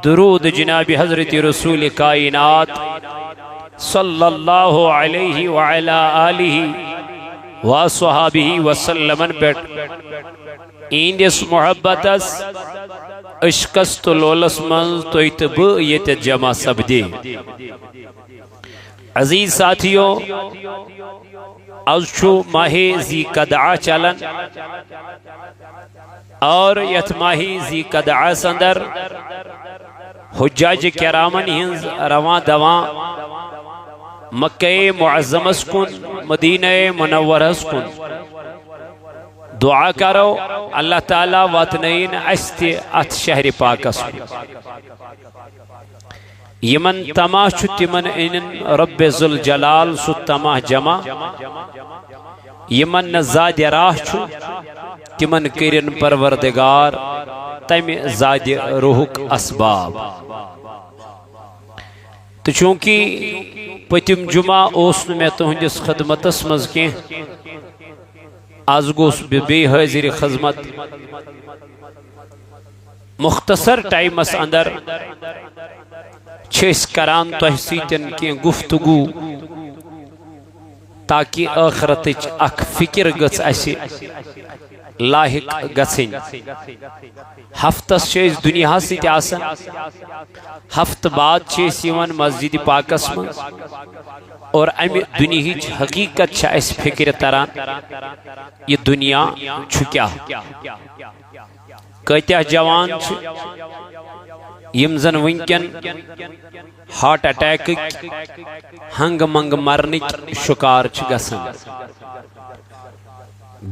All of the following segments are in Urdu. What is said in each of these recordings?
درود جناب حضرت رسول کائنات صلی اللہ علیہ وعلا آلہ وصحابہ وسلم پیٹ ایندس محبتس عشقس تو لولس من تویت بہ یت جمع سپدے عزیز ساتھیو آز چھو ماہ ذی قدعہ چلن اور یت ماہ ذی قدعہ اندر حجاج کرامن ہنز رواں دواں مکہ معظمس کن مدینہ منورس کن دعا کرو اللہ تعالی واتنین استی ات شہر پاکس یمن تماہ چھو تمن انن رب ذوالجلال سو تماہ جمع یمن زاد راہ چھو تمن کرن پروردگار تم زاد روحک اسباب تو چونکہ پتم جمعہ اوس میں تہندس خدمتس مز کی آز گوس بے حاضر خدمت مختصر ٹائمس اندر چھس کران تہ سیتن کی گفتگو تاکہ آخرتچ اخ فکر گژھ اسی لاحق گژھن ہفتس چھس دنیا سۭتۍ آسان ہفتہ بعد چھس یوان مسجد پاکس من اور امی دنیاہچ حقیقت چھ اس فکر تران یہ دنیا چھُ کیا کتیا جوان چھ یم زن ونکن ہارٹ اٹیک ہنگ منگ مرنچ شکار چھ گسن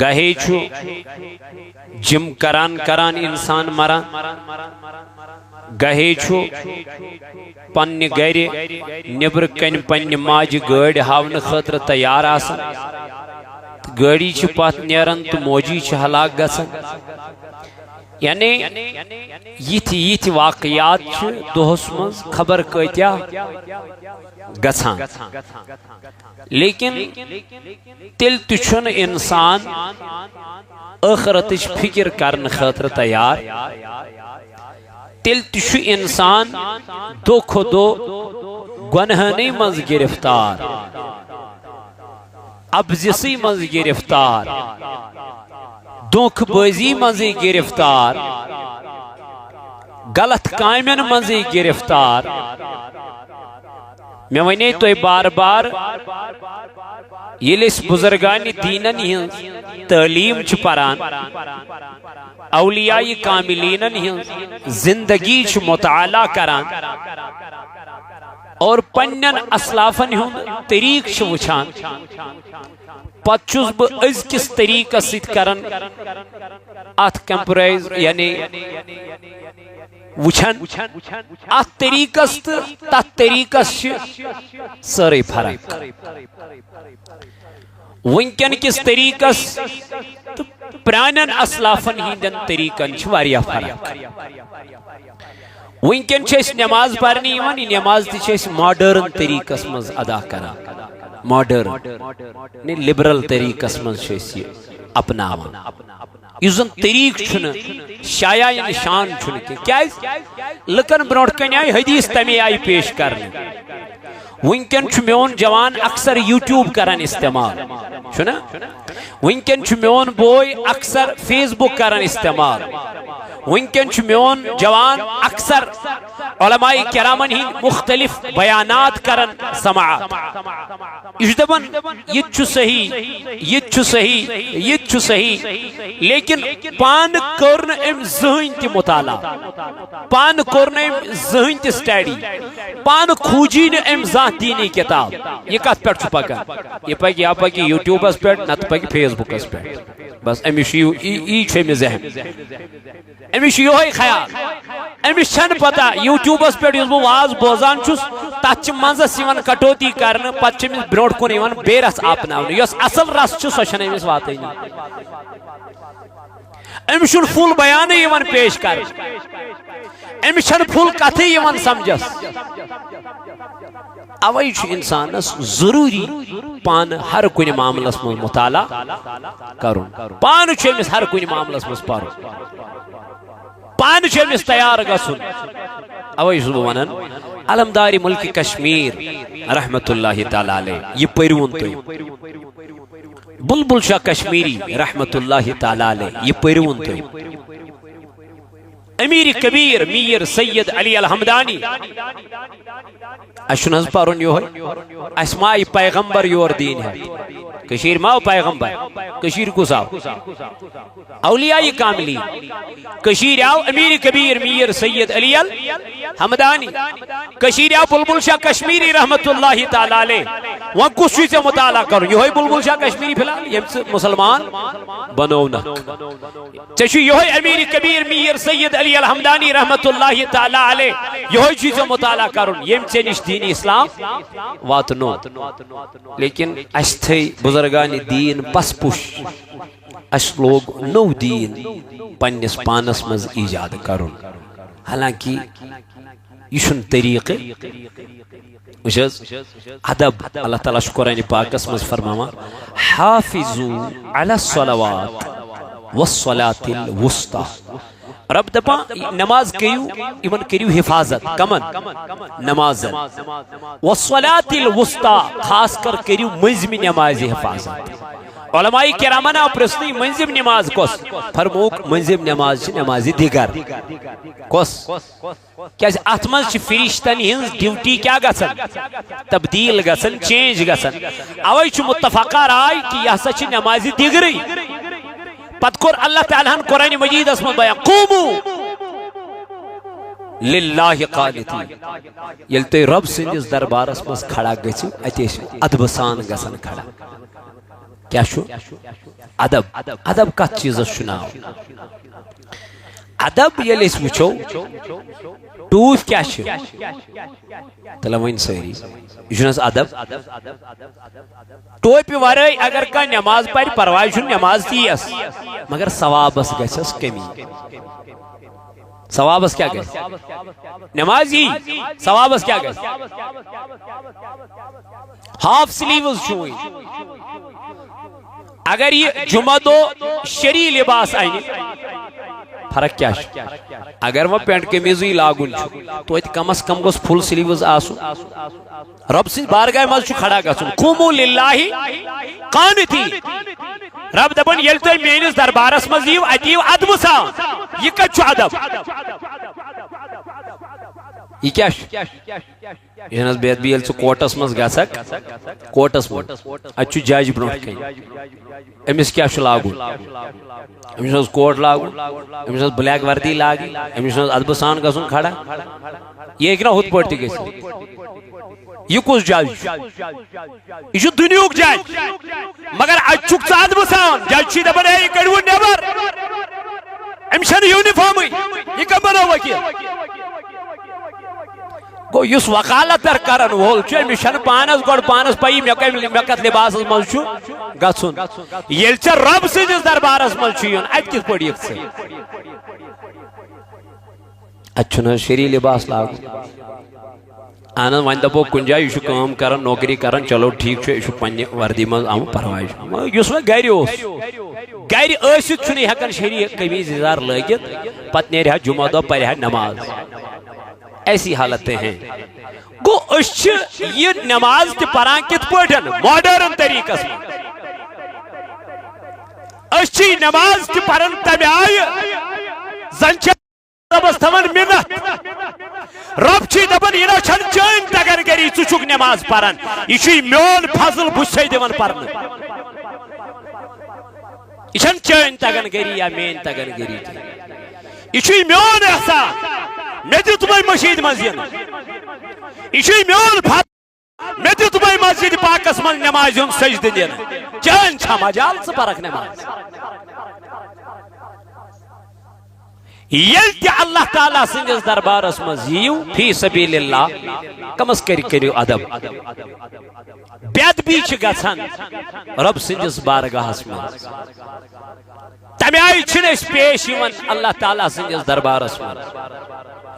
گہے چھو جم کران کران انسان مران گہے چھو پنہ گھر نبر کن پنہ ماجہ گاڑی ہاون خاطر تیار آسان گاڑی چھ پت نیران تو موجی چھ ہلاک گسن یعنی یہ واقعات دہس مز خبر کتیا گسان لیکن تیل تچھن انسان آخرتچ فکر کرن خاطر تیار تیل تچھ انسان دو کھو دو گنہنی مز گرفتار ابزسی مز گرفتار دھوکھ بازی مزی گرفتار غلط کامین مزی گرفتار میں ونے تو بار بار یلس بزرگان دینن ہنز تعلیم چھ پران اولیاء کاملینن ہنز زندگی چھ مطالعہ کران اور پنن اسلافن ہند طریق چھ وچھان پت چھس بہ ازکس طریقہ سۭتۍ کران ات کمپرائز یعنی وچھان ات طریقس تو تت طریقس ساری فرق ونکن کس طریقس تو پرانن اسلافن ہندن طریقن چھ واریاہ فرق ونکن چھ اس نماز پرنی یوان یہ نماز تہ چھ اس ماڈرن طریقس مز ادا کران ماڈرن لبرل طریقس مز چھ اس یہ اپناوان اس زن طریق چھن شایع نشان چھن کیا لکن برونٹ کن آئی حدیث تمی آئی پیش کرنے ونکن چھ میون جوان اکثر یوٹیوب کرن استعمال چھنا ونکن چھ میون بوئی اکثر فیس بک کرن استعمال ونکن چھ میون جوان اکثر علماء کرامن ہی مختلف بیانات کرن سماعت اس دبن یہ چھو صحیح یہ چھو صحیح یہ چھو صحیح لیکن پان کرن ام ذہن تی مطالعہ پان کرن ام ذہن تی سٹیڈی پان کھوجین ام ذات دینی کتاب یہ کت پیٹ چھو پکا یہ پاکی یا پاکی یوٹیوب اس پیٹ نت پاکی فیس بک اس پیٹ بس امیشیو ای چھے میں ذہن امیشیو ہوئی خیال امیش چھن پتا یوٹیوب اس پیٹ یوز واز بوزان چھوس تاچ منزا سیون کٹوتی کرن پت چھے میں بروٹ کن ایوان بے رس آپناون یوس اصل رس چھو سوشن امیس واتی امیشن فول بیانی ایوان پیش کر امیشن فول کتی ایوان سمجھس اوائی چھو انسانس ضروری پان ہر کنی معاملس میں مطالعہ کرن پان چھو امیس ہر کنی معاملس میں پارو پان چھو امیس تیار گسن اوے چھُس بہٕ ونان علمدار ملک کشمیر رحمت اللہ تعالی علیہ یہ پٔرۍوُن تُہۍ بلبل شاہ کشمیری رحمت اللہ تعالی علیہ یہ پٔرۍوُن تُہۍ امیر کبیر میر سید علی الحمدانی اشن حض پرن یہ اسماء پیغمبر یور دین ہے کشیر ماو پیغمبر کشیر کس آو اولیاء کاملی کشیر آو امیر کبیر میر سید علی الحمدانی کشیر آو بلبل شاہ کشمیری رحمت اللہ تعالی علیہ وہاں کس چیز سے مطالعہ کرو یہ بلبل شاہ کشمیری فیلال یہ مسلمان بنونا چشو یہ امیر کبیر میر سید علی الحمدانی رحمت اللہ تعالی علیہ یہ چیز مطالعہ کرن یم سے نش دین اسلام واتنو لیکن اس تھی بزرگان دین پس پش اس لوگ نو دین پنس پانس مز ایجاد کرن حالانکہ یہ چھن طریقہ ادب اللہ تعالیٰ قرآن پاکس مز فرماوا حافظوا علی الصلوات والصلاة الوسطى رب دپا نماز کریو ایمن کریو حفاظت کمن نماز والصلاة الوسطى خاص کر کریو منزم نماز حفاظت علماء کرامنا پرسنی منزم نماز کس فرموک منزم نماز نماز دیگر کس کیا اتمنز چھ فرشتن ہنز ڈیوٹی کیا گسن تبدیل گسن چینج گسن اوئی چھ متفقہ رائے کہ یہ سچ نماز دیگری پت کر اللہ تعالیٰ قرآن مجید اسم بیان قومو للہ قانتی یلتے رب سندس دربار اسمس کھڑا گچو اتیش ادبسان گسن کھڑا کیا شو ادب ادب کا چیز سناو ادب یلی اس وچو ٹوف کیا شو تلوین سوری یونس ادب ٹوپی ورائی اگر کا نماز پڑھ پروائی چھن نماز تیس مگر ثوابس گسس کمی ثوابس کیا گس نماز ہی ثوابس کیا گس ہاف سلیوز چھوئی اگر یہ جمعہ دو شری لباس آئینی فرق کیا ہے اگر وہ پینٹ قمیضی لاگن تو ایت کم از کم گوس فل سلیوز آسو رب سے بارگاہ مز چھو کھڑا گسن قومو للہ قانتی رب دبن یلتو مینس دربارس مزیو اتیو ادب سان یہ کچھ ادب یہ کیا یہ نس بیت بیل چھ کوٹس مز گسک کوٹس مز اچھو جاج برونٹ کہیں امس کیا چھ لاگن امس کوٹ لاگن امس بلیک وردی لاگی امس ادب سان گسن کھڑا یہ ایک نا خود پڑتی گئی یہ کس جج یہ دنیاک جج مگر اچھک ژٕ ادب سان جج چھ دپان ہے یہ کڑو نیبر امس چھنہ یونیفارم یہ کم بنو وکیل گو یس وکالت در کرن وول چھ امس چھنہ پانس گۄڈٕ پانس پی مے کتھ لباسس مز چھُ گژھُن ییٚلہِ ژےٚ رب سٕنٛدِس دربارس مز چھُ یُن اتہِ کِتھ پٲٹھۍ یِکھ ژٕ اتہِ چھُنہٕ شری لباس لاگُن اہن ون دپو کن جائے یہ کام کران نوکری کران چلو ٹھیک یہ پنہ وردی مز آم پروائی اس وہ گر گر ٲسِتھ چھُنہٕ ہٮ۪کان شری قمیض یزار لٲگِتھ پتہٕ نیرِ ہا جمعہ دۄہ پرِ ہا نماز ایسی حالتیں ہیں گو أسۍ چھِ یہ نماز تہِ پران کِتھ پٲٹھۍ ماڈرن طریقس منٛز أسۍ چھِ نماز تہِ پران تمہِ آیہِ زن چھِ ربس تھاوان منت رب چھ دپان یہ چھن چٲنۍ تگن گری ژٕ چھُکھ نماز پران یہ چھُے میون فضل بہٕ چھُسے دِوان پرنہٕ یہ چھن چٲنۍ تگن گری یا میٲنۍ تگن گری یہ چھُے میون احسان مےٚ دیُتمے مشیٖد منٛز یِنہٕ یہ چھُے میون فضل مےٚ دیُتمے مسجد پاکس منٛز نمازِ ہُنٛد سجدٕ دِنہٕ چٲنۍ چھا مجال ژٕ پرکھ نماز یل تہ اللہ تعالیٰ سندس دربارس مز یو فی سبیل اللہ کم از کرو ادب بےادبی چھ گژھان رب سندس بارگاہس مز تمہ آئی چھن اس پیش یوان اللہ تعالیٰ سندس دربارس مز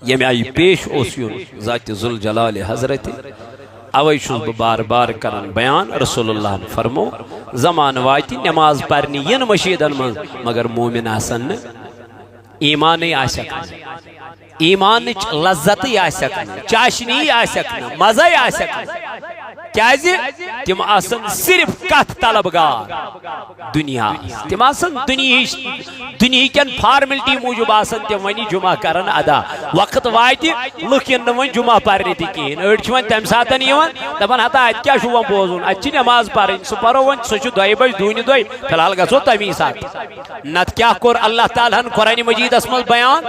یم آئی پیش اوس یون ذات ذوالجلال حضرت اوے چھس بہ بار بار کران بیان رسول اللہ فرمو زمان واتی نماز پرنی ین مشیدن مز مگر مومن آسن ایمان نہیں آسک ایمان لذت چاشنی مزے کیازِ تم آسن صرف کت طلبگار دنیا تم آسن دنیا کن فارملٹی موجود آسن تم ونی جمعہ کرن ادا وقت وات لکن ون جمعہ پرنے تہ کہین أڑ تمہ ساتن دپان ہتا ات کیا ون بوزن ات نماز پرن سہ پرو ون سہ 2 بج دونہ دۄہ فی الحال گژھو تمی سات نت کیا کور اللہ تعالیٰ ہن قرآن مجیدس مز بیان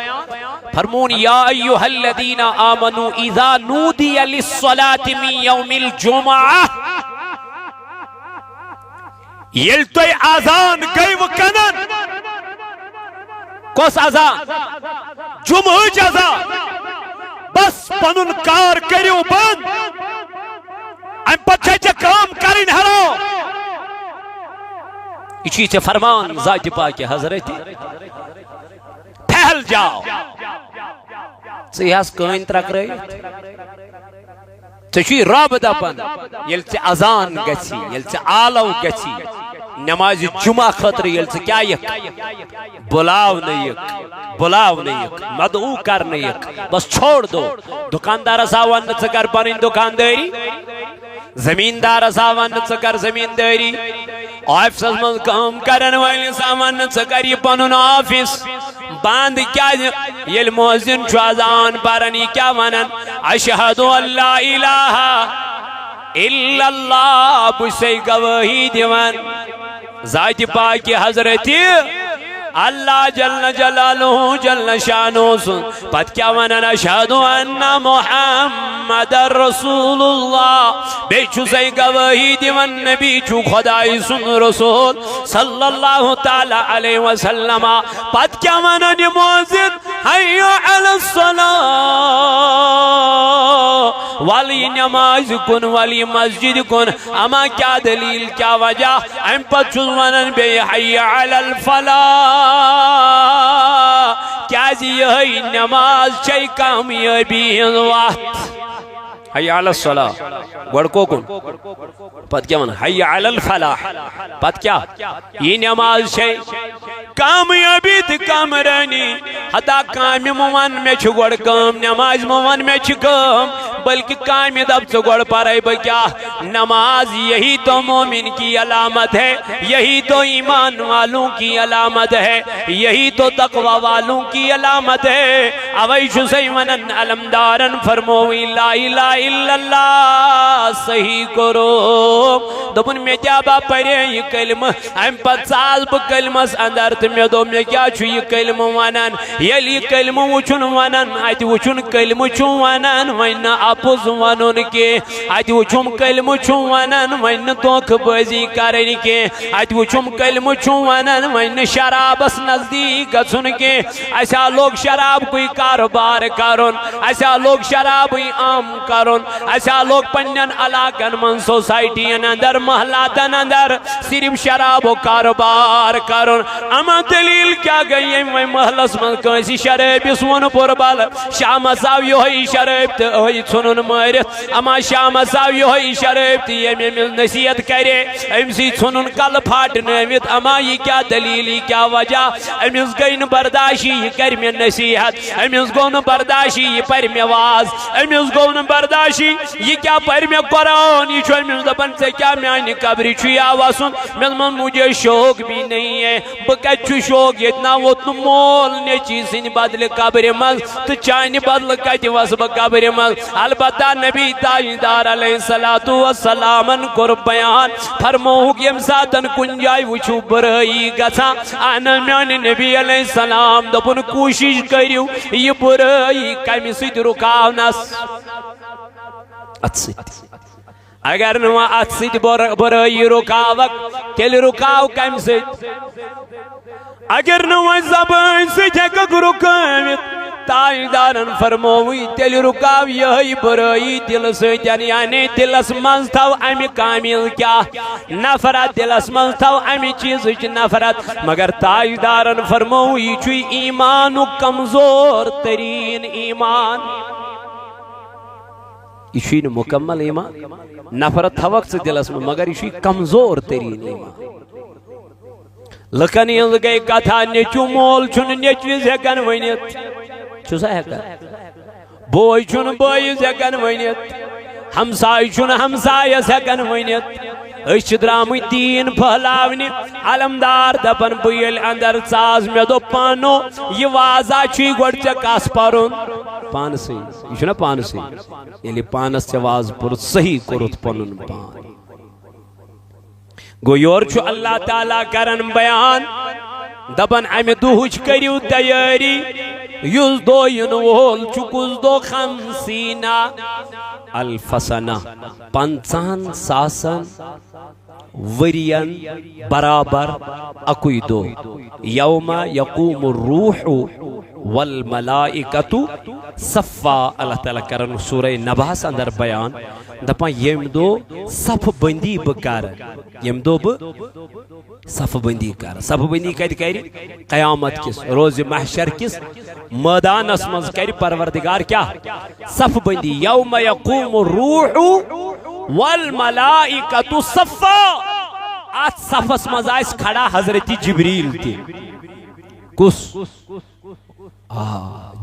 فرمون یا ایھا الذین آمنوا اذا نودی للصلاة من یوم الجمعہ یل تُہۍ اذان گٔیوٕ کنن کۄس اذان جمعہٕچ اذان بس پنُن کار کٔرِو بند امہ پتہٕ چھے ژےٚ کٲم کرٕنۍ ہرو یہ چیز ژےٚ فرمان ذات پاک حضرت پھہل جاو ژٕ ہس کٲنۍ ترکرٲیِتھ ژےٚ رب دپان ییٚلہِ ژےٚ اذان گژھی ییٚلہِ ژےٚ آلو گژھی نماز جمعہ خاطر ییٚلہِ ژٕ کیٛاہ یِکھ بلاونہٕ یِکھ مدعو کرنہٕ یِکھ بس چھوڑ دو دکاندارس آو وننہٕ ژٕ کر پنٕنۍ دکاندٲری زمیندارس آو وننہٕ ژٕ کر زمیندٲری آفسس مز کٲم کرن وٲلِس آو وننہٕ ژٕ کر یہِ پنُن آفس بند کیازِ ییٚلہِ مؤذِن چھُ اذان پران یہِ کیٛاہ ونان اشہد ان لا الہ الا اللہ بہٕ چھُسے گوٲہی دِوان ذاتِ پاکہِ حضرت اللہ جل جلالہ جل شانہ سن پت کیا ونان اشہد ان محمد رسول اللہ بے چھُسے گواہی دیوان نبی چھُ خدای سن رسول صلی اللہ تعالی علیہ وسلم پت کیا ونان مؤذن حی علی الصلاة والی نماز کن والی مسجد کن اما کیا دلیل کیا وجہ ام پت چھُس ونان بے حی علی الفلاح کیازِ یہی نماز چھے کامیابی ہنز وقت حی علی الصلاة گوڑ کوکن پت کیا من حی علی الفلاح پت کیا یہ نماز چھے کامیابی تہ کامرانی حتا کامی موان میں چھ گوڑ کام نماز موان میں چھ کام بلکہ کامی دب سے گوڑ پارے بکیا نماز یہی تو مومن کی علامت ہے یہی تو ایمان والوں کی علامت ہے یہی تو تقوی والوں کی علامت ہے اویش سیمنن علمدارن فرموی لا الہ الا اللہ صحیح کرو دبن میں جابا پڑے یہ کلمہ ہم پت ساز با کلمہ اندر میں دو میں کیا چھو یہ کلمہ ونن یل یہ کلمہ وچن ونن آتی وچن کلمہ چھو ونن وین اپوز ونن کے آتی وچم کلمہ چھو ونن وین توک بازی کرن کے آتی وچم کلمہ چھو ونن وین شراب اس نزدیک گھن کے ایسا لوگ شراب کوئی کاروبار کرن ایسا لوگ شراب کوئی عام کرن ایسا لوگ پنن علاقن من سوسائٹین اندر محلاتن اندر صرف شراب و کاروبار کرن اما دلیل کیا گئی ہے محلس من کنسی شراب سون پربال شام ساو یوہی شراب تہوی سنن مارت اما شام ساو یوہی شراب تی امی نصیحت کرے امسی سنن کل پھاٹ نامت اما یہ کیا دلیل یہ کیا وجہ امیز گئی برداشی یہ کر میں نصیحت امیز گون برداشی یہ پر میں واز امیز گون برداشی یہ کیا پر میں قرآن یہ چھو امیز دبن سے کیا میں آئینی قبری چھوئی آواسن من مجھے شوق بھی نہیں ہے بکت چھو شوق اتنا وہ تم مول نے چیزیں بدل قبر مز تو چائنی بدل کتی واسب قبر مز البتہ نبی تاجدار علیہ السلام قرب بیان فرموہ یم ساتن کنجائی وچھو برائی گسا آنا میانی نبی علیہ السلام دپن کوشش کریو یہ برائی کمی سید رکاونس اگر نوا ات سید برائی رکاوک تیل رکاو کم سید اگر نوا زبان سید ہکک رکاوت تاجدارن فرموی تیل رکاو یہی برائی دل سیدن یعنی دلس منز تھو امی کامل کیا نفرت دلس منز تھو امی چیز نفرت مگر تاجدارن فرموی چوی ایمان کمزور ترین ایمان یہ مکمل ایمان نفرت تھوک سے دلس میں مگر یہ کمزور ترین ایمان لکن یہ گئی کتھا نیچو مول چھن نیچوز ہکن ونیت چھُسا ہٮ۪کان بوے چھُنہٕ بٲیِس ہٮ۪کان ؤنِتھ ہمساے چھُنہٕ ہمسایس ہٮ۪کان ؤنِتھ أسۍ چھِ درٛامٕتۍ دیٖن پھٔہلاونہِ علمدار دپان بہٕ ییٚلہِ اندر ژاس مےٚ دوٚپ پانو یہِ وازا چھُے گۄڈٕ ژےٚ کس پرُن پانسٕے یہِ چھُنہ پانسٕے ییٚلہِ پانس ژےٚ واز پوٚرُتھ صحیح کوٚرُتھ پنُن پان گوٚو یورٕ چھُ اللہ تعالیٰ کران بیان دپان امہِ دۄہٕچ کٔرِو تیٲری یُس دۄہ یِنہٕ وول چھُ کُس دۄہ خمسیٖنا الفسنہ 50,000 ورین برابر اکوئی دو یوم یقوم الروح والملائکۃ صفا اللہ تعالیٰ کرن سورہ نباس اندر بیان دپان یم دو صف بندی بکر یم دو صف بندی کر صف بندی کت کر قیامت کس روز محشر کس میدانس مز کر پروردگار کیا صف بندی یوم یقوم الروح والملائکۃ صفا ات صفس مز آس کھڑا حضرت جبریل تی کس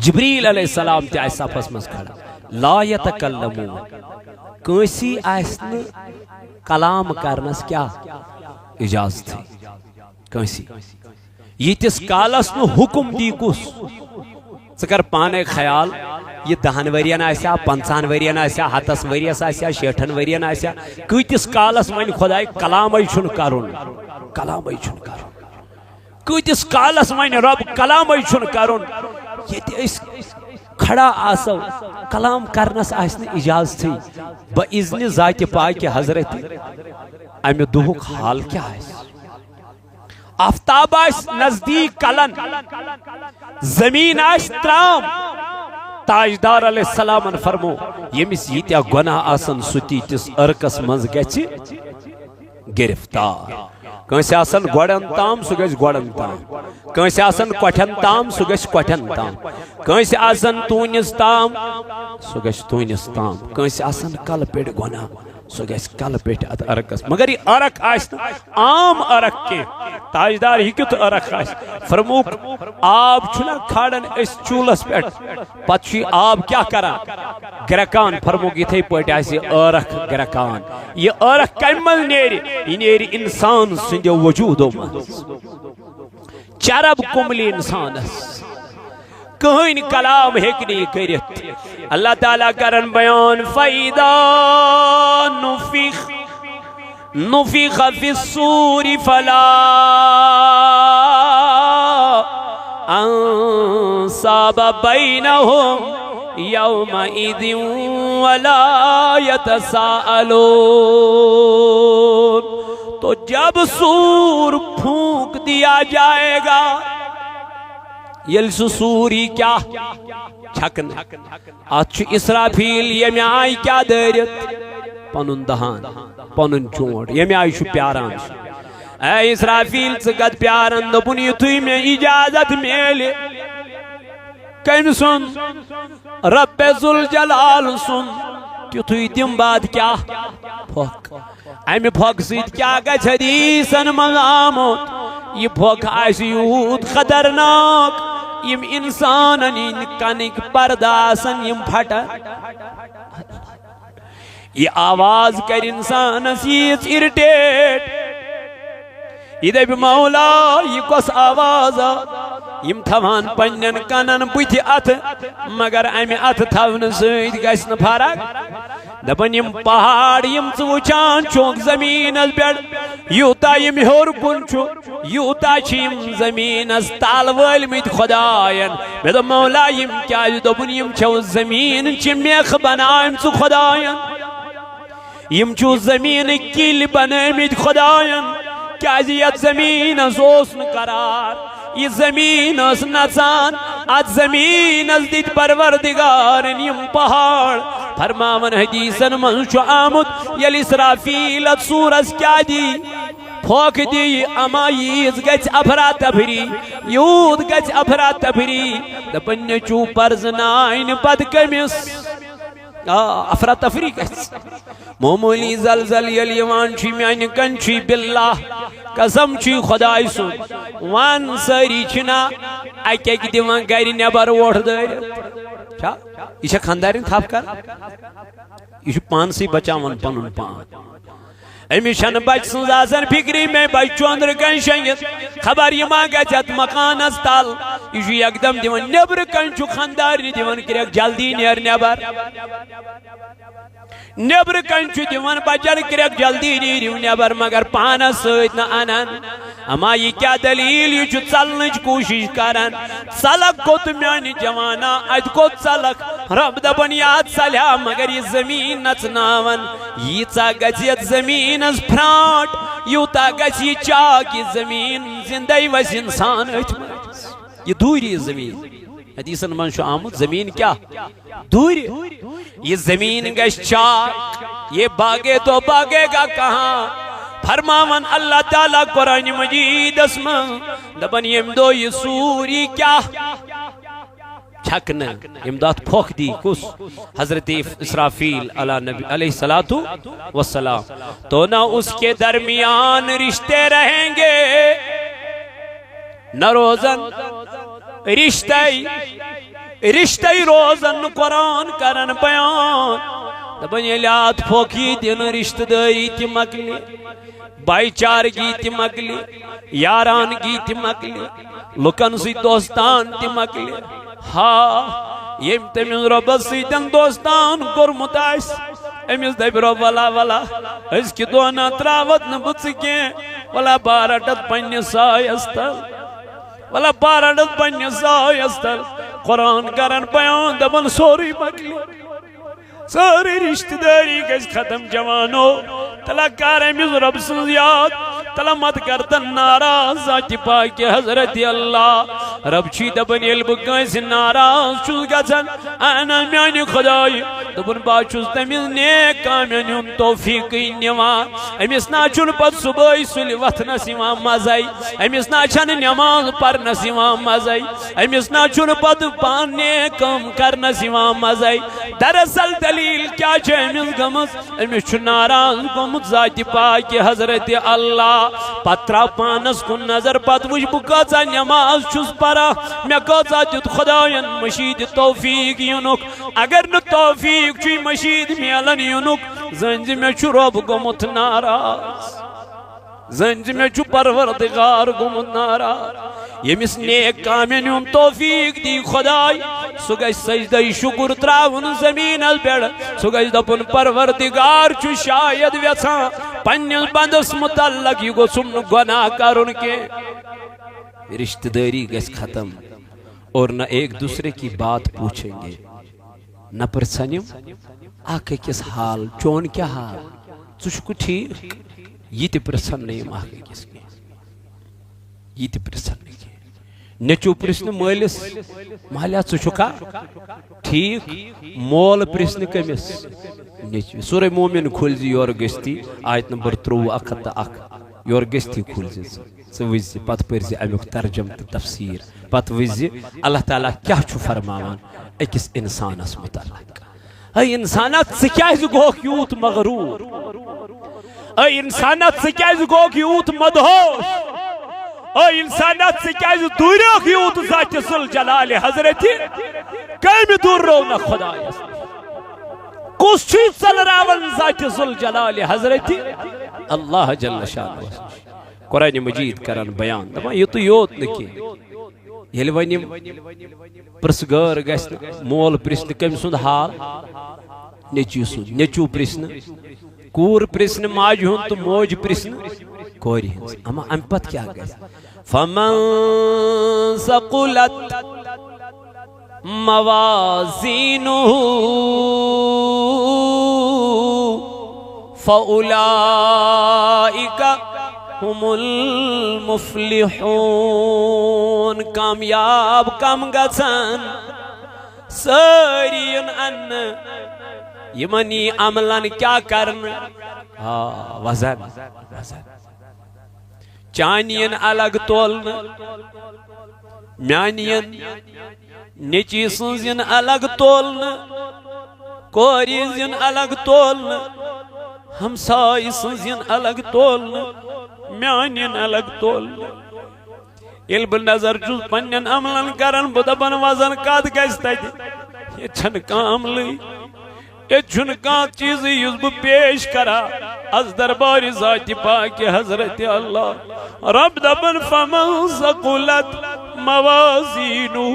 جبریل علیہ السلام تی آس صفس مز کھڑا لا یتکلمون کنسی آسن کلام کرنس کیا اجازت کنسی یتس کالس نو حکم دی کس ثر پانے خیال یہ 10 ورین آسیا 50 ورین آسیا 100 وریس آسیا 60 ورین آسیا کتس کالس ون خدائی کلام چھن کرن کلام چھن کرن کتس کالس ون رب کلام چھن کرن یہ کھڑا آسو کلام کرنس آسن اجازت باذن ذات پاک حضرت امہ دہک حال کیا آس آفتاب آس نزدیک کلن زمین آس ترام تاجدار علیہ السلام فرمو یمس یتیا گناہ آسن ستی تس ارکس منز گچی گرفتار کنسی آسن گوڑن تام سو گچ گوڑن تام کنسی آسن کوٹھن تام سو گچ کوٹھن تام کنسی آسن تونس تام سو گچ تونس تام کنسی آسن کل پیٹ گناہ سو گیس کل پیٹ ات ارکس مگر یہ ارک آس عام ارک کے تاجدار ہی کیت ارک آس فرمو آب چھنا کھاڑن اس چولس پیٹ پتشی آب کیا کرا گرکان فرمو گی تھے پیٹ آسی ارک گرکان یہ ارک کمل نیری یہ نیری انسان سندھ وجودو من چرب کملی انسان اس کہیں کلام ہیکنی کرت اللہ تعالیٰ کرن بیان فَإِذَا نُفِخَ فِي الصُّورِ فَلَا أَنْصَابَ بَيْنَهُمْ يَوْمَئِذٍ وَلَا يَتَسَاءَلُونَ تو جب سور پھونک دیا جائے گا یلسو سوری کیا چھکن آتھ اسرافیل یمی آئی کیا دارت پنن دہان پنن چونٹ یمی آئی شو پیاران اے اسرافیل سکت پیاران دپن یتوی میں اجازت میلے کم سن رب ذوالجلال سن تیتوی تم بعد کیا پھوک امی پھوک سید کیا گچھ حدیثن مغامت یہ پھوک آئیسی یود خطرناک یم انسانن کنک پرداسن یم پھٹا یہ آواز کر انسان سیز ارٹیٹ یہ دے بھی مولا یہ کس آواز یم تھوان پنن کنن بوتھ ات مگر امی ات تھون سید گژھِ نہٕ فرق دپن یم پہاڑ یم وچان چونک زمین پیٹ یوتا یم ہور کن یوتا یم زمین تال ولمت خداین مے دپ مولا یم کیا دپن یم چھو زمین چھ میخ بنائم ژٕ خداین یم چھو زمین کل بنائمت خداین کیازِ یتھ زمینس اوس نہٕ قرار یہ زمین اس نژان ات زمین اس دت پروردگارن یم پہاڑ فرماون حدیثن من چھُ آمت یل اسرافیل ات سورس کیا دی پھوک دی اما ییز گژھِ افراتفری یوت گژھِ افراتفری دپن نیچو پرزنائن پت کمس افراتفری گژھِ معمولی زلزل ییٚلہِ یِوان چھُ میانہِ کنچی باللہ قسم چھُ خۄداے سُنٛد وان سٲری چھِنا اکہِ اکہِ دِوان گرِ نٮ۪بر ووٹ دٲرِتھ چھا یہِ چھا خانٛدارِنۍ تھپھ کران یہِ چھُ پانسٕے بچاوان پنُن پان أمِس چھنہٕ بچہٕ سٕنٛز آسان فِکری مےٚ بچہٕ چھُ أنٛدرٕ کَنۍ شۄنٛگِتھ خبر یہِ ما گژھِ اَتھ مکانس تل یہِ چھُ یکدم دِوان نیٚبرٕ کَنۍ چھُ خانٛدارنہِ دِوان کِرٮ۪کھ جلدی نیر نٮ۪بر نیٚبرٕ کَنۍ چھُ دِوان بچن کِرٮ۪کھ جلدی نیٖرِو نٮ۪بر مگر پانس سۭتۍ نہٕ انان اما یہِ کیٛاہ دلیٖل یہِ چھُ ژلنٕچ کوٗشش کران ژلکھ کوٚت میانہِ جوانا اتہِ کوٚت ژلکھ رب دپان یہِ اتھ ژلہا مگر یہِ زمیٖن نژناون ییٖژاہ گژھِ یتھ زمیٖنس پھرٛانٛٹ یوٗتاہ گژھِ یہِ چاک یہِ زمیٖن زندے وسہِ انسان أتھۍ منٛز یہِ دوٗرِ یہِ زمیٖن حدیثن منٛز چھُ آمُت زمیٖن کیٛاہ دوٗرِ یہ زمین گژھِ چاک یہ باغے تو باغے گا کہاں فرماون اللہ تعالیٰ قرآن مجید اسم دپن یم دو یہ سوری کیا چھکن یم دو پھوک دی کس حضرت اسرافیل علیہ السلام تو نہ اس کے درمیان رشتے رہیں گے نہ روزن رشتے روزن قرآن کرن بیان دپن ییٚلہِ اتھ پھوکھی دن رشتہ داری تہِ مکلہِ بھائی چارگی تہِ مکلہِ یارانگی تہِ مکلہِ لُکن سۭتۍ دوستان تہِ مکلہِ ہا ییٚمۍ تٔمِس رۄبس سۭتۍ دوستان کوٚرمُت آسہِ أمِس دپہِ رۄب ولا ولا أزکہِ دۄہ نا تراوتھ نہٕ بہٕ ژٕ کینٛہہ ولا بہٕ رٹتھ پننِس سایس تل ولا بہٕ رٹتھ پننِس سایس تل قرآن کرن بیان دپن سورُے مکلہِ سٲرٕے رشتہٕ دٲری گژھِ ختم جوانو تلا کر أمِس رب سٕنٛز یاد تلا مت کر تن ناراض ذاتِ پاکِ حضرت اللہ رب چھی دپن ییٚلہِ بہٕ کٲنٛسہِ ناراض چھُس گژھان انا میانہِ خۄداے دپن بہٕ چھُس تٔمِس نیک کامٮ۪ن ہُنٛد توفیٖقٕے نِوان أمِس نا چھُنہٕ پتہٕ صُبحٲے سُلہِ وتھنس یِوان مزے أمِس نا چھنہٕ نٮ۪ماز پرنس یِوان مزے أمِس نا چھُنہٕ پتہٕ پانہٕ نیک کٲم کرنس یِوان مزے دراصل دلیٖل کیٛاہ چھِ أمِس گٔمٕژ أمِس چھُ ناراض گوٚمُت ذاتِ پاکِ حضرت اللہ پتہٕ تراو پانس کُن نظر پتہٕ وٕچھ بہٕ کۭژاہ نٮ۪ماز چھُس پران مےٚ کۭژاہ دیُت خۄداین مٔشیٖد توفیٖق یِنُک اگر نہٕ توفیٖق چھُے مٔشیٖد میلان یِنُک زٲنۍ زِ مےٚ چھُ رۄب گوٚمُت ناراض زٲنۍ زِ مےٚ چھُ پروردگار گوٚمُت ناراض ییٚمِس نیک کامٮ۪ن ہُنٛد توفیٖق دی خۄداے سُہ گژھِ سجدے شُکر تراوُن زمیٖنس پٮ۪ٹھ سُہ گژھِ دپُن پروردگار چھُ شاید یژھان پننِس بندس متعلق یہِ گوٚژھُم نہٕ گۄناہ کرُن کینٛہہ رشتہ داری گژھِ ختم اور نہ ایک دوسرے کی بات پوچھیں گے نہ پرژھن یِم اکھ أکِس حال چون کیٛاہ حال ژٕ چھُکھ ٹھیٖک یہِ تہِ پرژھن نہٕ یِم اکھ أکِس کینٛہہ یہِ تہِ پرژھن نہٕ کینٛہہ نیٚچوٗ پرژھنہِ مٲلِس مالیا ژٕ چھُکھا ٹھیٖک مول پرژھنہِ کٔمِس نیٚچوِ سورے مومِن کھُلۍ زِ یورٕ گٔژھتھی آیت نمبر 23 یورٕ گٔژھتھی کھُلۍ زِ ژٕ وٕچھ زِ پتہٕ پٔرۍ زِ امیُک ترجم تہٕ تفسیٖر پتہٕ وٕچھ زِ اللہ تعالیٰ کیٛاہ چھُ فرماوان أکِس اِنسانس متعلق اے انسانا ژٕ کیٛازِ گوکھ یوٗت مغروٗر اے انسانا ژٕ کیٛازِ گوکھ یوٗت مدہوش اے انسانا ژٕ کیٛازِ دوٗریوکھ یوٗت ذاتِ ذوالجلالِ حضرتِ کامہِ دوٗرو نہ خۄدایس کُس چھُے ژلراوان ذاتِ ذوالجلالِ حضرتِ اللہ جل شانہ قرآن مجید کران بیان دپان یُتُے یوت نہٕ کینٛہہ ییٚلہِ وۄنۍ یِم پرژھگٲر گژھِ نہٕ مول پرژھنہِ کٔمۍ سُنٛد حال نیٚچوٗ سُنٛد نیٚچوٗ پرژھنہٕ کوٗر پرژھنہِ ماجہِ ہُنٛد تہٕ موج پرژھنہٕ کورِ ہٕنٛز اما امہِ پتہٕ کیٛاہ گژھِ فمن ثقلت موازینہ فاولئک هم المفلحون کامیاب کم گژھن سٲری ان یمن یی عملن کیٛاہ کرنہٕ وزن چانین الگ تولنہٕ میانین نیٚچی سٕنٛز ین الگ تولنہٕ کوری زین الگ تولن ہمسائی سنزین الگ تولن میانین الگ تولن یل بہ نظر چھس پنن عملن کرن بہ دپن وزن کد گژھِ تتہِ یہ چھن کانٛہہ عملٕے یہ چھن کانٛہہ چیٖزٕے یُس بہ پیش کرا از دربار ذات پاک حضرت اللہ رب دپن فمن ثقلت موازینہ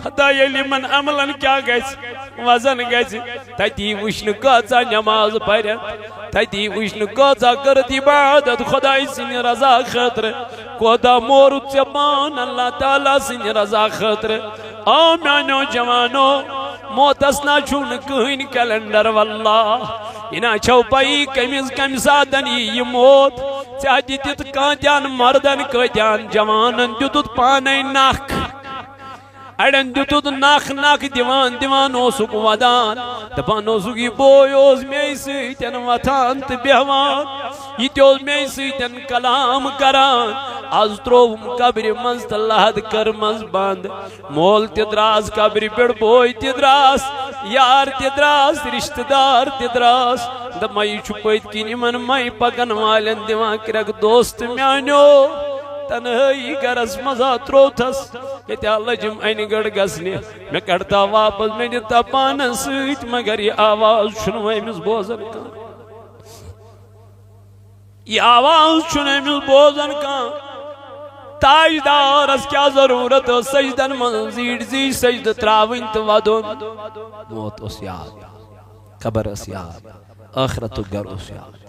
خدا یلی من عملن کیا گژھِ وزن گژھِ تتی وٕچھنہٕ کۭژاہ نماز پرن تتی وٕچھنہٕ کۭژاہ کٔرٕتھ عبادت خداے سٕنٛدِ رضا خٲطرٕ کوتاہ مورُت ژےٚ پان اللہ تعالیٰ سٕنٛدِ رضا خٲطرٕ آ میانیو جوانو موتس نہ چھُ نہٕ کٕہٕنۍ کیلنڈر واللہ یہِ نہ چھو پایی کمہِ ساتن یی موت ژےٚ دِتِتھ کۭتیٛاہن مردن کۭتیٛاہن جوانن دِتُتھ پانے نکھ اڑن دِتُتھ نکھ نکھ دِوان دِوان اوسُکھ ودان دپان اوسُکھ یہِ بوے اوس مے سۭتٮ۪ن وتھان تہٕ بیہوان یہِ تہِ اوس مے سۭتٮ۪ن کلام کران آز ترووُم قبرِ منٛز تہٕ لحد کٔرمٕژ بنٛد مول تہِ دراس قبرِ پٮ۪ٹھ بوے تہِ دراس یار تہِ دراس رشتہٕ دار تہِ دراس دپان یہِ چھُ پٔتۍ کِنۍ یِمن مے پکن والٮ۪ن دِوان کرٮ۪کھ دوست میانیو تنہائی گرس مزا تروتھس یتیا لجم این گڑ گسنی میں کڑتا واپس میں دیتا پانا سیٹ مگر یہ آواز چھنو ایمز بوزن کا یہ آواز چھنو ایمز بوزن کا تاجدار اس کیا ضرورت سجدن منزید زی سجد تراوین تو ودن موت اس یاد قبر اس یاد آخرت گر اس یاد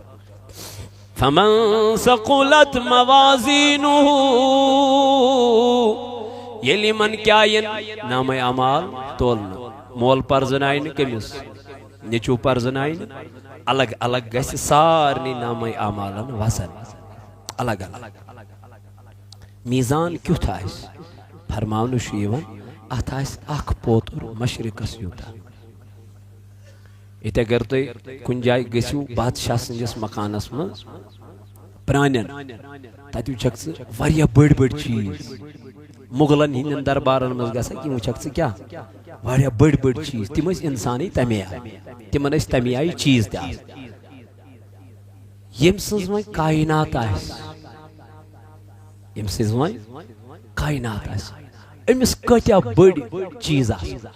فمن ثقلت موازینہ یلی من کیا ین نام اعمال تولن مول پرزنائن کمس نیچو پرزنائن الگ الگ گژھِ سارنی نام اعمالن وزن الگ الگ میزان کیُتھ آسہِ فرماونہٕ چھُ یِوان اتھ آسہِ اکھ پوتُر مشرقس یوٗتاہ ییٚتہِ اگر تُہۍ کُنہِ جایہِ گٔژھِو بادشاہ سٕنٛدِس مکانس منٛز پرٛانٮ۪ن تتہِ وٕچھکھ ژٕ واریاہ بٔڑۍ بٔڑۍ چیٖز مُغلن ہٕنٛدٮ۪ن دربارن منٛز گژھکھ یِم وٕچھکھ ژٕ کیٛاہ واریاہ بٔڑۍ بٔڑۍ چیٖز تِم ٲسۍ اِنسانٕے تمے آیہِ تِمن ٲسۍ تمے آیہِ چیٖز تہِ آسان ییٚمہِ سٕنٛز وۄنۍ کاینات آسہِ ییٚمہِ سٕنٛز وۄنۍ کاینات آسہِ أمِس کۭتیٛاہ بٔڑۍ چیٖز آسن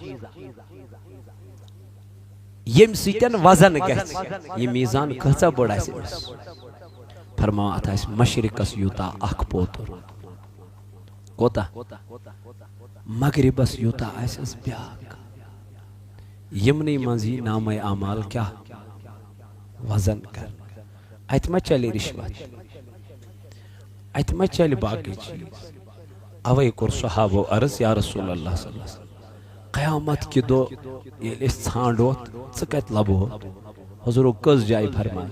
ییٚمہِ سۭتۍ وزن گژھِ یہِ میٖزان کۭژاہ بٔڑ آسہِ أمِس فرماوان اتھ آسہِ مشرقس یوٗتاہ اکھ پوتُر کوتاہ مغربس یوٗتاہ آسٮ۪س بیٛاکھ یِمنٕے منٛز یی نامے اعمال کیٛاہ وزن کرنہٕ اتہِ ما چلہِ رِشوت اتہِ ما چلہِ باقٕے چیٖز اوے کوٚر صحابو عرض یا رسول اللہ صلی اللہ علیہ وسلم قیامت کہِ دۄہ ییٚلہِ أسۍ ژھانڈوتھ ژٕ کتہِ لبوتھ حضورو کٔژ جایہِ فرماے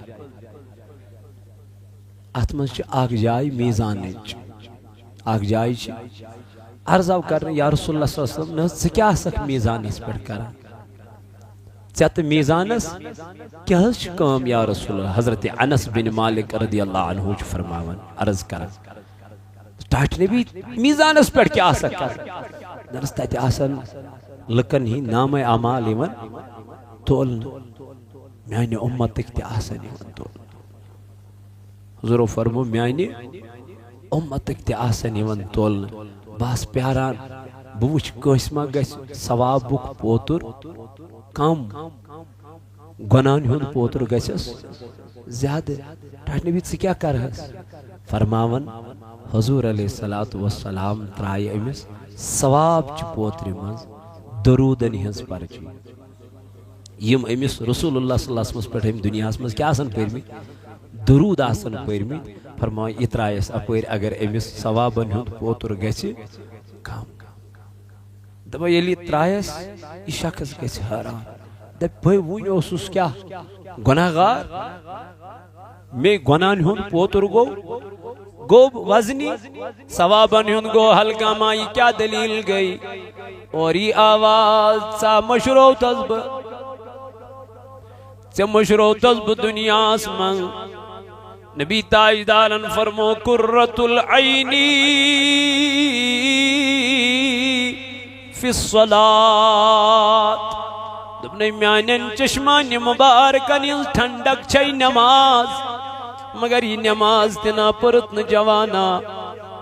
اتھ منٛز چھِ اکھ جاے میٖزانٕچ اکھ جاے چھِ عرض آو کرنہٕ یا رسول اللہ صلی اللہ علیہ وسلم نہ ژٕ کیٛاہ آسکھ میٖزانس پٮ۪ٹھ کران ژےٚ تہٕ میٖزانس کیٛاہ حظ چھِ کٲم یا رسول اللہ حضرت انس بن مالک رضی اللہ عنہ چھُ فرماوان عرض کران ٹاٹھ نبی میٖزانس پٮ۪ٹھ کیٛاہ آسکھ کران دپس تتہِ آسن لُکن ہٕنٛدۍ نامے اعمال یِوان تولنہٕ میانہِ اُمتٕکۍ تہِ آسن یِوان تولنہٕ حضورو فرمو میانہِ اُمتٕکۍ تہِ آسن یِوان تولنہٕ بہٕ آسہٕ پیاران بہٕ وٕچھِ کٲنٛسہِ ما گژھِ ثوابُک پوتُر کم گۄناہن ہُنٛد پوتُر گژھٮ۪س زیادٕ ٹاٹھ نبی ژٕ کیٛاہ کرہس فرماون حضور علیہ الصلوۃ والسلام ترایہِ أمِس ثواب چہِ پوترِ منٛز درودن ہٕنٛز پرچی یِم أمِس رسول اللہ صلی اللہ علیہ وسلمس پٮ۪ٹھ أمۍ دُنیاہس منٛز کیٛاہ آسن پٔرمٕتۍ درود آسن پٔرمٕتۍ فرماوان یہِ ترایس اپٲرۍ اگر أمِس ثوابن ہُنٛد پوتُر گژھِ کم دپان ییٚلہِ یہِ ترایس یہِ شخص گژھِ حٲران دپہِ بھاے وُنہِ اوسُس کیٛاہ گۄناہ گار مے گۄناہن ہُنٛد پوتُر گوٚو وزنی ثوابن ہُنٛد گوٚو ہلکا ما یہِ کیٛاہ دلیٖل گٔے اور یہِ آواز ژا مٔشرووتھس بہٕ ژےٚ مٔشرووتھس بہٕ دُنیاہس منٛز نبی تاجدارن فرمو قرۃ العین فی الصلاۃ دبنے میانن چشمان مبارکن ٹھنڈک چھئی نماز مگر یہ نماز تنا پرت ن جوانا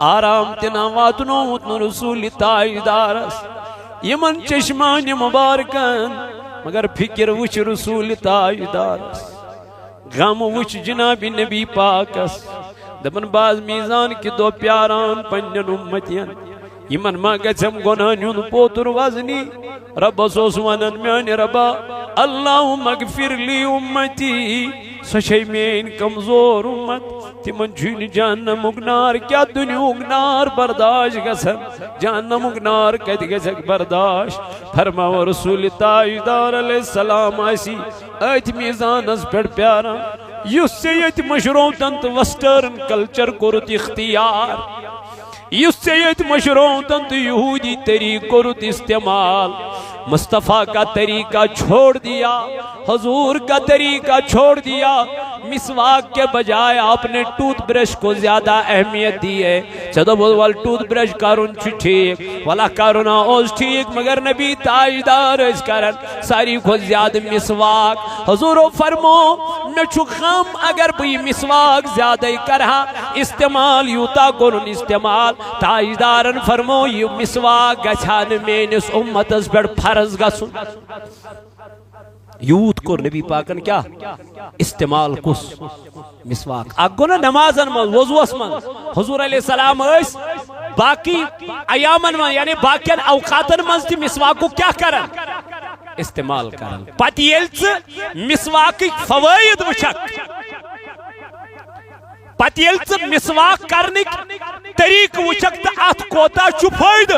آرام تنا واتنوت ن رسول تاجدارس یمن چشمان مبارکن مگر فکر وچ رسول تاجدارس غم وچ جناب نبی پاکس دبن باز میزان کی دو پیاران پنجن امتین یمن ما گچم گناہن پوتر وزنی رب سوس ونن میان ربا اللہم اغفر لی امتی سچے مین کمزور امت تمن چھن جہنم نار کیا دنیا نار برداشت گژھن جہنم نار کت گژھک برداشت فرماو رسول تاجدار علیہ السلام آسی ات میزانس پہ پیارا یس سے یت مشروطن تو وسٹرن کلچر کورت اختیار یس سے یت مشروطن تو یہودی طریق کورت استعمال مصطفیٰ کا طریقہ چھوڑ دیا حضور کا طریقہ چھوڑ دیا مسواک کے بجائے آپ نے ٹوتھ برش کو زیادہ اہمیت دی ہے چدو بول ٹوتھ برش کارون ٹھیک والا کارونا اوز ٹھیک مگر نبی تاجدار اس کارن ساری کو زیادہ مسواک حضور فرمو میں چھخم اگر بھی مسواک زیادہ کرہا استعمال یوتا کرن استعمال تاجدارن فرمو یہ مسواک گچھان مینس امتس پر فرض گسن یوت کو نبی پاکن کیا استعمال کس مسواک اگو نا نمازن من وضوس من حضور علیہ السلام اس باقی ایامن من یعنی باقی اوقاتن من تی مسواک کو کیا کرن استعمال کرن پتی یلچ مسواک فوائد وچک پتی یلچ مسواک کرنک طریق وچک تا ات کوتا چو فائد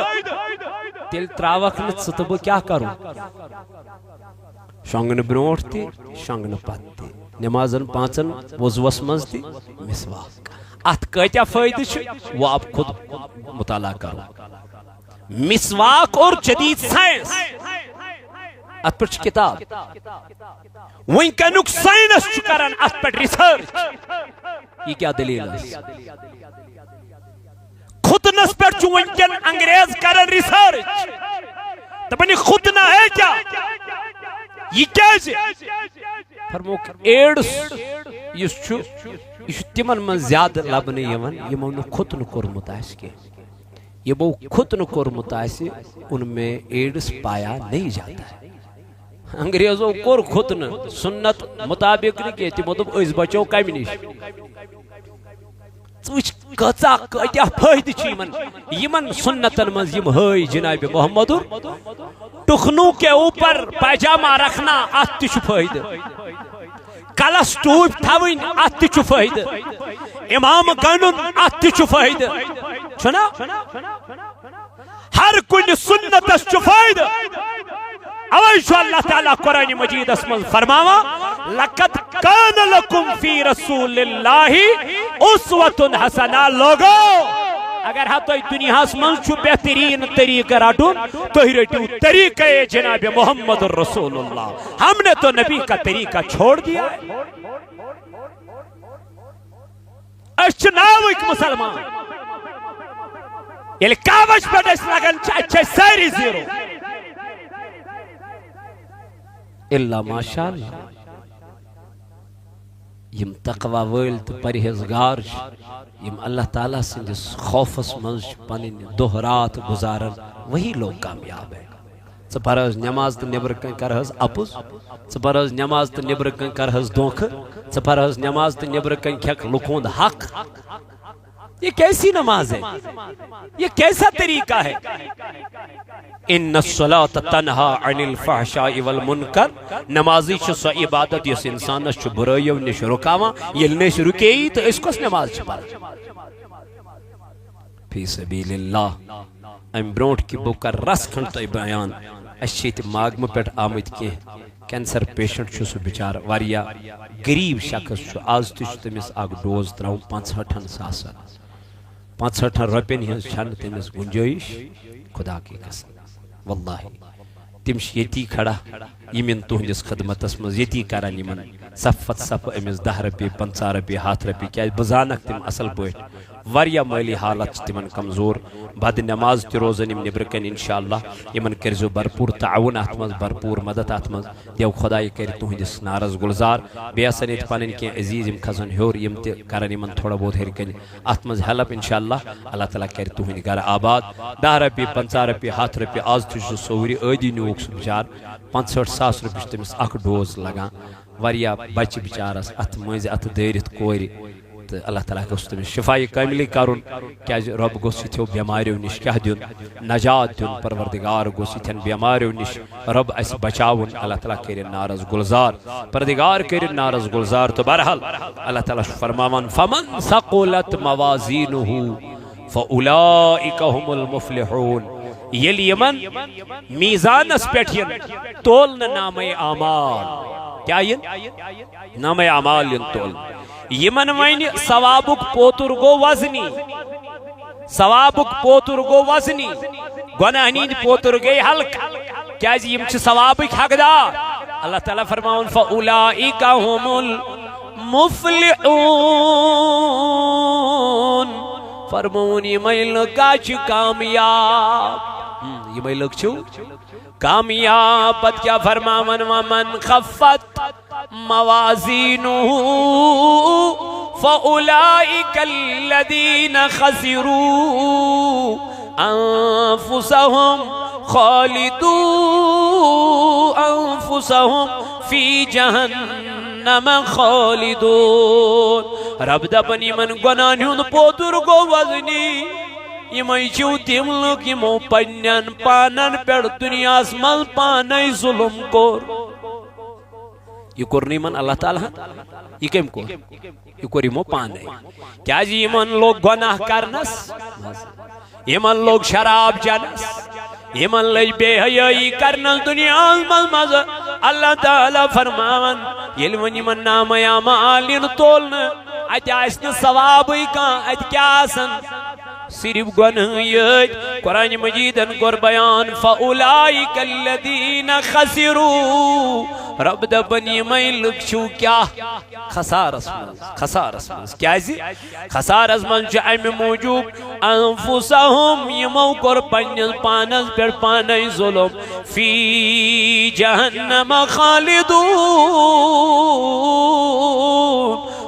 تیل تراوک نت ستبو کیا کروں شنگن بروٹ تی شنگن پت تی نمازن پانچن وضوس مز تی مسواک ات کتیا فائدہ چھ وہ آپ خود مطالعہ کرو مسواک اور جدید سائنس ات پر کتاب وین کنک سائنس چکرن ات پر ریسرچ یہ کیا دلیل ہے خودنس پر چونکن انگریز کرن ریسرچ تبنی خودنا ہے کیا یہ کیسے فرموک ایڈس یہ تمن من زیادہ لبنی یمن یہ من خودن کورمت آس کے یہ بو خودن کورمت آس ان میں ایڈس پایا نہیں جاتا ہے انگریزوں کور خودن سنت مطابق نہیں کہ تمو دب اس بچو کمی نش کچا کتیا فائدہ چھ یمن سنتن مز یم ہائی جناب محمد ٹخنو کے اوپر پاجامہ رکھنا ات تہ فائدہ کلس ٹوپ تھوین ات تہ فائدہ امام گنن ات تہ فائدہ چھنا ہر کن سنتس چھ فائدہ اوائشو اللہ تعالیٰ قرآن مجید اسمال فرماوا لَقَدْ كَانَ لَكُمْ فِي رَسُولِ اللَّهِ اُسْوَةٌ حَسَنَا لوگو اگر ہاں تو دنیا اسمال چھو بہترین طریقہ راٹون تو ہی رٹو طریقہ جناب محمد الرسول اللہ ہم نے تو نبی کا طریقہ چھوڑ دیا ہے اشناو ایک مسلمان یعنی کاوش پر اس لگن چاچے ساری زیرو اللہ ماشاءاللہ یم تقوی ول تو پرہیزگار یم اللہ تعالیٰ سندس خوفس منز پنن دہ رات گزارن وہی لوگ کامیاب ہے ژٕ پرہز نماز تو نبر کن کرہز اپز ژٕ پرہز نماز تو نبر کن کرہز دھوکہ ژٕ پرہز نماز تو نبر کن کھیک لکوند حق یہ کیسی نماز ہے یہ کیسا طریقہ ہے ان الصلاة تنہا عن الفحشاء والمنکر نمازی چھ سو عبادت یس انسانس چھ برائیو نش رکاوا یل نش رکیئی تو اس کس نماز چھ پر فی سبیل اللہ ام برونٹ کی بکر رس کھنٹ تو بیان اشیت ماگم پیٹ آمد کی کینسر پیشنٹ چھ سو بچار واریا غریب شخص چھ آز تش تمس اگ ڈوز تراؤ 65 ساسن 65 روپین ہن چھن تمس گنجائش خدا کی قسم واللہ تمش یتی کھڑا یمن تہندس خدمتس مز یتی کران یمن صفت صف امس 10 رپی 50 رپی 7 رپی کیا بزانک تم اصل پوٹ واریاہ مالی حالت تمن کمزور بد نماز تہ روزن نبرکن انشاءاللہ یمن کرزو بھرپور تعاون ات مز بھرپور مدد ات مز دیو خدای کر تہندس نارس گلزار بیسن یہ پن کی عزیز یم کھسن ہور یم تہ کرن یمن تھوڑا بہت ہر کن ات مز ہیلپ انشاءاللہ اللہ تعالیٰ کر تہند گھر آباد 10 رۄپیہِ 50 رۄپیہِ 100 رۄپیہِ آز تہ سوری عادی نیوک سہ بچار 65,000 رۄپیہِ تمس اکھ ڈوز لگان واریاہ بچہ بچارس ات مز ات دٲرِتھ کورِ تو اللہ تعالیٰ گوس تمس شفائی کاملی کرن کیاز رب گوس یتھیو بیماریو نش کیا دین نجات دین پروردگار گوس یتھن بیماریو نش رب اس بچاون اللہ تعالیٰ کرن نارس گلزار پروردگار کرن نارس گلزار تو بہرحال اللہ تعالیٰ فرماون فمن ثقلت موازینہ فاولئک هم المفلحون یل یمن میزانس پیٹھ تولن نام اعمال کیا نام اعمال تول یمن ون ثوابک پوتر گو وزنی ثوابک پوتر گو وزنی گناہ ہند پوتر گئی حلق کیاز یم چھ ثوابک حقدار اللہ تعالیٰ فرماون فاولئک هم المفلحون فرمون یمن لکا چھ کامیاب یمن لک چھو کامیاب پت کیا فرماون ومن خفت موازینہ فاولئک الذین خسروا انفسهم خالدوا انفسهم فی جہنم خالدون رب دپن یمن گناہن ہند پوتر گو وزنی یمن چھو تم لوگ یمو پنن پانن پہ دنیا مل پانے ظلم کور یہ کور یمن اللہ تعالیٰ یہ کم کور یہ کور یمو پانے کیا جی یمن لوگ گناہ کرنس یمن لوگ شراب چنس یمن لج بے حیائی کرنس دنیا مل مز اللہ تعالیٰ فرماون یل ون یمن نام اعمال تولن ات آس نہ ثوابی کان ات کیا آسن صرف گناہ یت قرآن مجیدن کور بیان فاولئک الذین خسروا رب دپن یمن لوگ چھو کیا خسارس من کیازِ خسارس من چھ امہ موجوب انفسهم یمو کور پننس پانس پہ پانے ظلم فی جہنم خالدون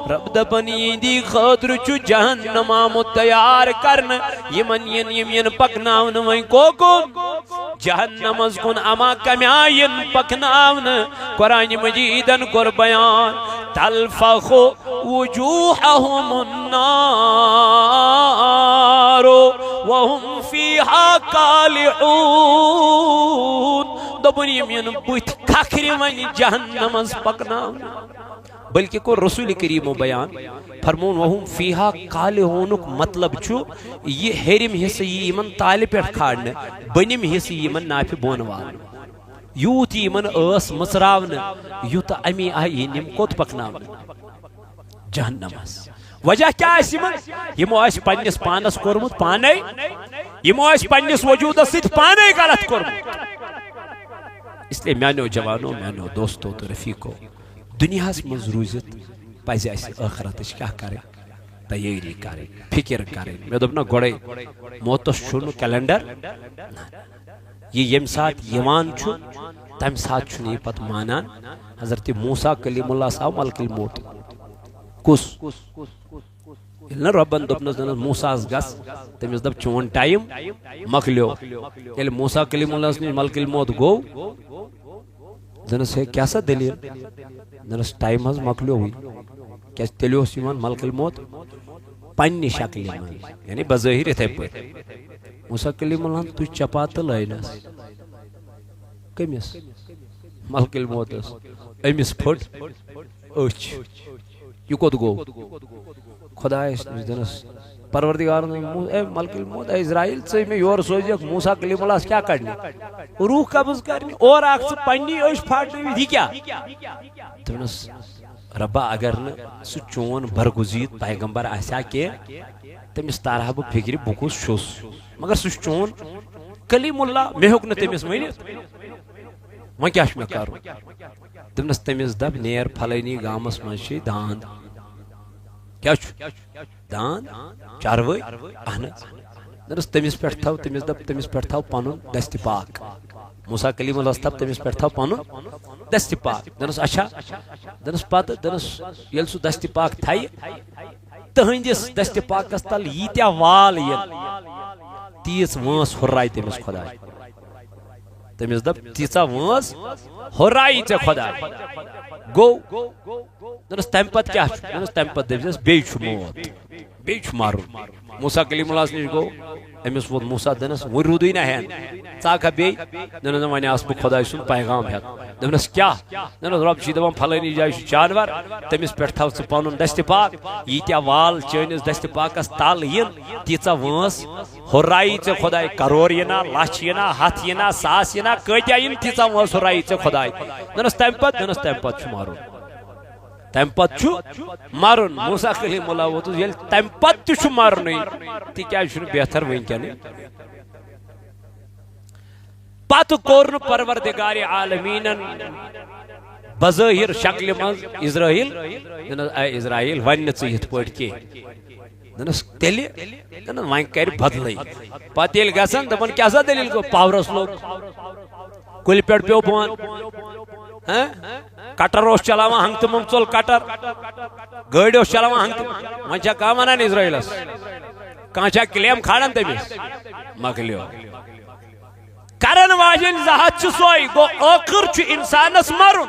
رب دپن یہندی خاطر چھ جہنم آمت تیار کرن یمن ین پکناون وین کوکن جہنم از کن اما کمیاین پکناون قرآن مجیدن کور بیان تلفخ وجوہهم النار وهم فیہا کالعون دپن یم بت کھکھر ون جہنم از پکناون بلکہ کو رسول کریم بیان فرمون وہم فیہا کالعونک مطلب چھو یہ ہیرم حصہ یہ یمن تالہ پہ کھاڑنے بنم حصہ یمن نافع بون وال یوت یمن اس مصراون یوت امی آئی نم کوت پکناون جہنم اس وجہ کیا اس یمو اس پنس پانس کورمت پانے یمو اس پنس وجود ست پانے غلط کورمت اس لیے میانو جوانو میانو دوستو تو رفیقو دنیا مز روزت پزِ اسہِ ٲخرتٕچ کیٛاہ کَرٕنۍ تیٲری کَرٕنۍ فِکر کَرٕنۍ مےٚ دوٚپ نا گۄڈَے موتس چھُنہٕ کیلنڈر یہ ییٚمہِ ساتہٕ یِوان چھُ تَمہِ ساتہٕ چھُنہٕ یہِ پتہٕ مانان حضرت موسیٰ کلیم اللہ صاحب ملک الموت کُس ییٚلہِ نہٕ رۄبن دوٚپنس دَپنس موسیٰس گژھ تٔمِس دوٚپ چون ٹایم مۄکلیو ییٚلہِ موسیٰ کلیم اللہ نِش ملک الموت گوٚو دنس ہے کیا سا دلیل دنس ٹائم ہز مکلیو ہوئی کیا تیلی اس یمان ملک الموت پنی شکلی من یعنی بظاہر تھے پر موسیٰ کلیم اللہ تو چپات لائنس کمیس ملک الموت اس ایمیس پھٹ اچھ یہ کود گو خدا اس دنس پروردگار اے ملک الموت اے اسرائیل سے میں یور سوچ دیا موسیٰ کلیم اللہ سے کیا کرنی روح قبض کرنی اور آگ سے پنی اوش پھاٹنی دی کیا تمنس ربا اگر سو چون برگزید پیغمبر آسیا کے تمس تارہ بہ فکری بکوس شوس مگر سو چون کلیم اللہ میں حکن تمس ونت وۄنۍ کیٛاہ چھُ مےٚ کَرُن تمنس تمس دپ نیر پھلٲنی گامس منٛز چھِ داند کیا دان چاروٲے اہن دس تمس پہ تھو تمس پہ تھو پن دست پاک موسیٰ کلیم اللہ تھو تمس پہ تھو پن دست پاک دنس اچھا دنس پتہ دنس یل سہ دست پاک تھے تہندس دست پاکس تل ییتیا وال تیس وٲنس ہُرراے تمس خدا تمس دپ تیژا وٲنس ہُرراے ژے خدا گو دنس تمہ پتہ کیا دنس تمہ پتہ دپس بیٚیہِ چھُ موت بیٚیہِ چھُ مرُن موسیٰ کلیم اللہ نش گو امس ووت موسیٰ دنس وۄنۍ روٗدٕے نہ ہین ژاکھا بیٚیہِ دنس وۄنۍ آس بہٕ خۄداے سُنٛد پیغام ہیتھ دپنس کیا دپنس رۄب چھی دپان پھلٲنی جایہِ چھُ جانور تٔمِس پٮ۪ٹھ تھاو ژٕ پنُن دست پاک ییٖتیاہ وال چٲنِس دست پاکس تل یِن تیٖژاہ وٲنس ہُررایی ژےٚ خۄداے کرور یِنا لچھ یِنا ہتھ یِنا ساس یِنا کۭتیاہ یِن تیٖژاہ وٲنس ہُررایی ژےٚ خۄداے دپنس تمہِ پتہٕ چھُ مرُن تمہ پتہ چھُ مرُن موسیٰ کلیم اللہ ووتُس ییٚلہِ تمہ پتہٕ تہِ چھُ مرنُے تِکیازِ چھُنہٕ بہتر وٕنکیٚنٕے پتہٕ کوٚر نہٕ پروردگار عالمیٖنن بظٲہر شکلہِ منٛز اسرائیل دپنس اے اسرائیل ونہِ نہٕ ژٕ یِتھ پٲٹھۍ کینٛہہ دپنس تیٚلہِ دپنس وۄنۍ کرِ بدلٕے پتہٕ ییٚلہِ گژھان دپان کیٛاہ سا دٔلیٖل گوٚو پاورس لوٚگ کُلہِ پٮ۪ٹھ پیوٚو بۄن کٹر اوس چلاوان ہنگ تہٕ منٛگ ژوٚل کٹر گٲڑۍ اوس چلاوان ہنگ تہٕ وۄنۍ چھا کانٛہہ ونان اسرائیلس کانٛہہ چھا کلیم کھالان تٔمِس مکلیو کرن واجٮ۪ن زٕ ہتھ چھِ سۄے گوٚو ٲخر چھُ انسانس مرُن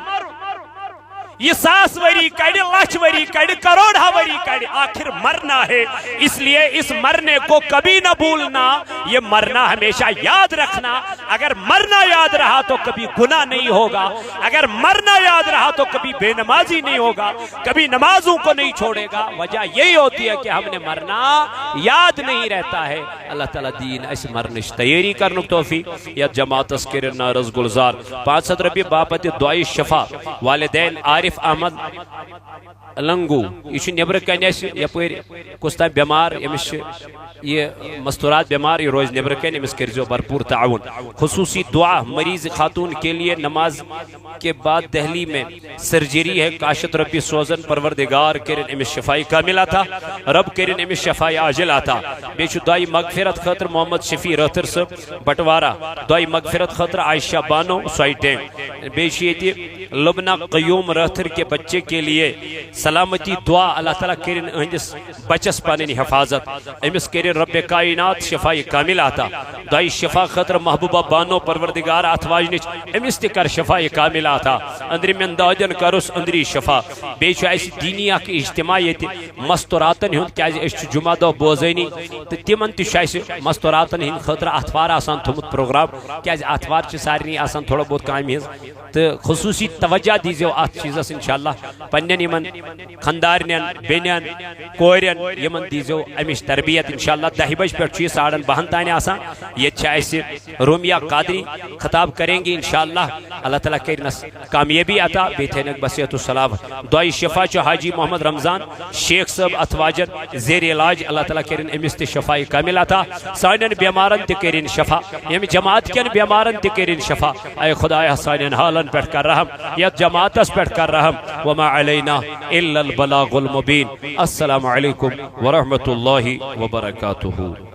یہ 100 وری کڑ لچھ وری کڑ کروڑہ وری کڑ آخر مرنا ہے اس لیے اس مرنے کو کبھی نہ بھولنا یہ مرنا ہمیشہ یاد رکھنا اگر مرنا یاد رہا تو کبھی گناہ نہیں ہوگا اگر مرنا یاد رہا تو کبھی بے نمازی نہیں ہوگا کبھی نمازوں کو نہیں چھوڑے گا وجہ یہی ہوتی ہے کہ ہم نے مرنا یاد نہیں رہتا ہے اللہ تعالیٰ دین اس مرنش تیاری کرنک توفیق یا جماعت اسکرن نارز گلزار 500 رپی باپت دعائی شفا والدین عارف احمد لنگو یہ نبر کن یپر کس تام بیمار امس یہ مستورات بیمار یہ روز نبر کن امس کرزو بھرپور تعاون خصوصی دعا مریض خاتون کے لیے نماز کے بعد دہلی میں سرجری ہے کاشت ربی سوزن پروردگار کرن امس شفائی کامل آتا رب کرن امس شفائی عاجل آتا بیچو دعائی مغفرت خاطر محمد شفیع راتر صاحب بٹوارہ دعائی مغفرت خاطر عائشہ بانو سوائٹیں بیچی یہ لبنہ قیوم راتر کے بچے کے لیے سلامتی دعا اللہ تعالیٰ کرن اہندس بچس پاننی حفاظت امس کرن رب کائنات شفائی کامل آتا دعائی شفا خاطر محبوبہ بانو پروردگار اتواجنچ امس تکر شفائی کامل آتا اندری من دادن کرس اندری شفا بیچو ایسی دینی اک اجتماعیت مستوراتن ہند کیا اس جمعہ دو بوزینی تمن تشائش مستوراتن ہند خاطر اتوار آسان تھمت پروگرام کیا اتوار چھ سارنی آسان تھوڑا بہت کام ہز تو خصوصی توجہ دیزیو ات چیزس انشاءاللہ پنن یمن خاندارنین بینین کورین یمن دیزیو امش تربیت انشاءاللہ 10 بج پہ 12:30 تان آسان یہ رومیہ قادری خطاب کریں گے انشاءاللہ اللہ تعالیٰ کرنس کامیابی عطا بیتھینک بصیحت السلام دعائی شفا چھ حاجی محمد رمضان شیخ صاحب اتواجن زیر علاج اللہ تعالیٰ کرن امس تہ شفائی کامل عطا سانن بیمارن تہ کرن شفا یم جماعت کن بیمارن تہ کرن شفا اے خدایا سانن حالن پہ کر رحم یا جماعت پہ کر رحم وما علینا الا البلاغ المبین السلام علیکم ورحمۃ اللہ وبرکاتہ